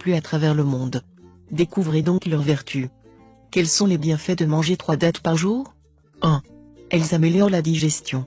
plus à travers le monde. Découvrez donc leurs vertus. Quels sont les bienfaits de manger 3 dattes par jour? 1. Elles améliorent la digestion.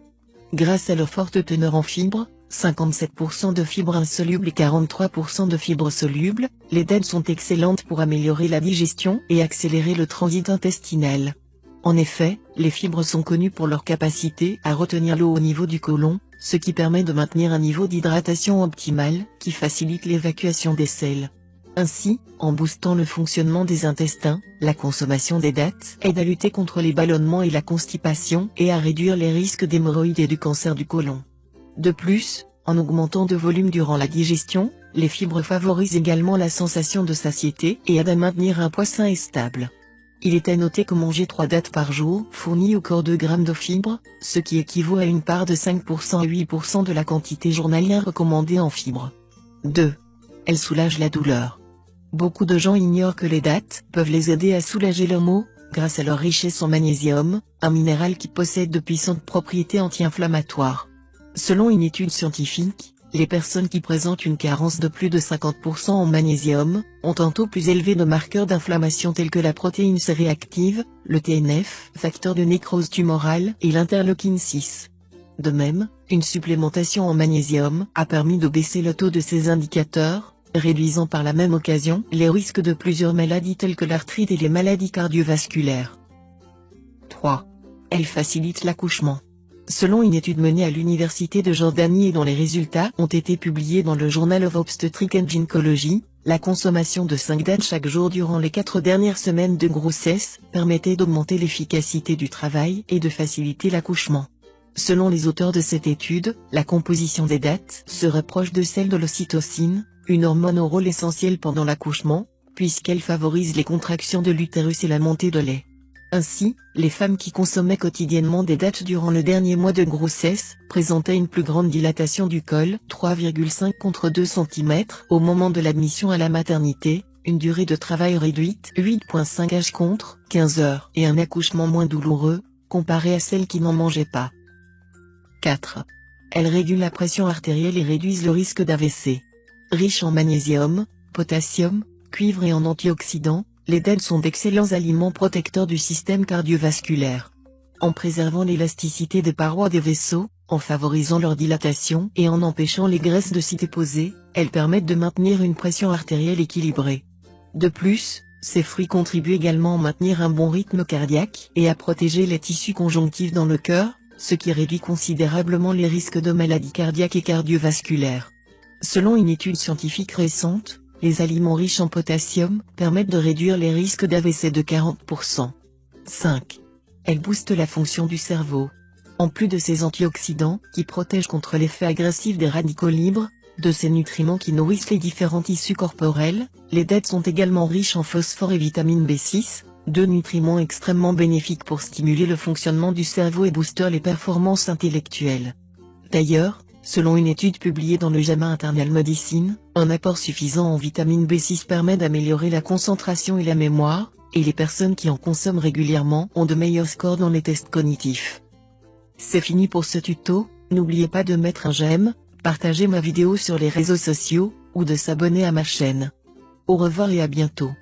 Grâce à leur forte teneur en fibres, 57% de fibres insolubles et 43% de fibres solubles, les dattes sont excellentes pour améliorer la digestion et accélérer le transit intestinal. En effet, les fibres sont connues pour leur capacité à retenir l'eau au niveau du côlon, ce qui permet de maintenir un niveau d'hydratation optimal, qui facilite l'évacuation des sels. Ainsi, en boostant le fonctionnement des intestins, la consommation des dattes aide à lutter contre les ballonnements et la constipation et à réduire les risques d'hémorroïdes et du cancer du côlon. De plus, en augmentant de volume durant la digestion, les fibres favorisent également la sensation de satiété et aident à maintenir un poids sain et stable. Il est à noter que manger 3 dattes par jour fournit au corps 2 grammes de fibres, ce qui équivaut à une part de 5% à 8% de la quantité journalière recommandée en fibres. 2. Elles soulagent la douleur. Beaucoup de gens ignorent que les dattes peuvent les aider à soulager leurs maux, grâce à leur richesse en magnésium, un minéral qui possède de puissantes propriétés anti-inflammatoires. Selon une étude scientifique, les personnes qui présentent une carence de plus de 50% en magnésium, ont un taux plus élevé de marqueurs d'inflammation tels que la protéine C-réactive, le TNF, facteur de nécrose tumorale, et l'interleukine 6. De même, une supplémentation en magnésium a permis de baisser le taux de ces indicateurs, réduisant par la même occasion les risques de plusieurs maladies telles que l'arthrite et les maladies cardiovasculaires. 3. Elle facilite l'accouchement. Selon une étude menée à l'université de Jordanie et dont les résultats ont été publiés dans le Journal of Obstetrics and Gynecology, la consommation de 5 dattes chaque jour durant les 4 dernières semaines de grossesse permettait d'augmenter l'efficacité du travail et de faciliter l'accouchement. Selon les auteurs de cette étude, la composition des dattes se rapproche de celle de l'ocytocine, une hormone au rôle essentiel pendant l'accouchement, puisqu'elle favorise les contractions de l'utérus et la montée de lait. Ainsi, les femmes qui consommaient quotidiennement des dattes durant le dernier mois de grossesse, présentaient une plus grande dilatation du col, 3,5 contre 2 cm, au moment de l'admission à la maternité, une durée de travail réduite, 8,5 h contre 15 heures, et un accouchement moins douloureux, comparé à celles qui n'en mangeaient pas. 4. Elles régulent la pression artérielle et réduisent le risque d'AVC. Riches en magnésium, potassium, cuivre et en antioxydants, les dattes sont d'excellents aliments protecteurs du système cardiovasculaire. En préservant l'élasticité des parois des vaisseaux, en favorisant leur dilatation et en empêchant les graisses de s'y déposer, elles permettent de maintenir une pression artérielle équilibrée. De plus, ces fruits contribuent également à maintenir un bon rythme cardiaque et à protéger les tissus conjonctifs dans le cœur, ce qui réduit considérablement les risques de maladies cardiaques et cardiovasculaires. Selon une étude scientifique récente, les aliments riches en potassium permettent de réduire les risques d'AVC de 40%. 5. Elles boostent la fonction du cerveau. En plus de ces antioxydants, qui protègent contre l'effet agressif des radicaux libres, de ces nutriments qui nourrissent les différents tissus corporels, les dattes sont également riches en phosphore et vitamine B6, deux nutriments extrêmement bénéfiques pour stimuler le fonctionnement du cerveau et booster les performances intellectuelles. D'ailleurs, selon une étude publiée dans le JAMA Internal Medicine, un apport suffisant en vitamine B6 permet d'améliorer la concentration et la mémoire, et les personnes qui en consomment régulièrement ont de meilleurs scores dans les tests cognitifs. C'est fini pour ce tuto, n'oubliez pas de mettre un j'aime, partager ma vidéo sur les réseaux sociaux, ou de s'abonner à ma chaîne. Au revoir et à bientôt.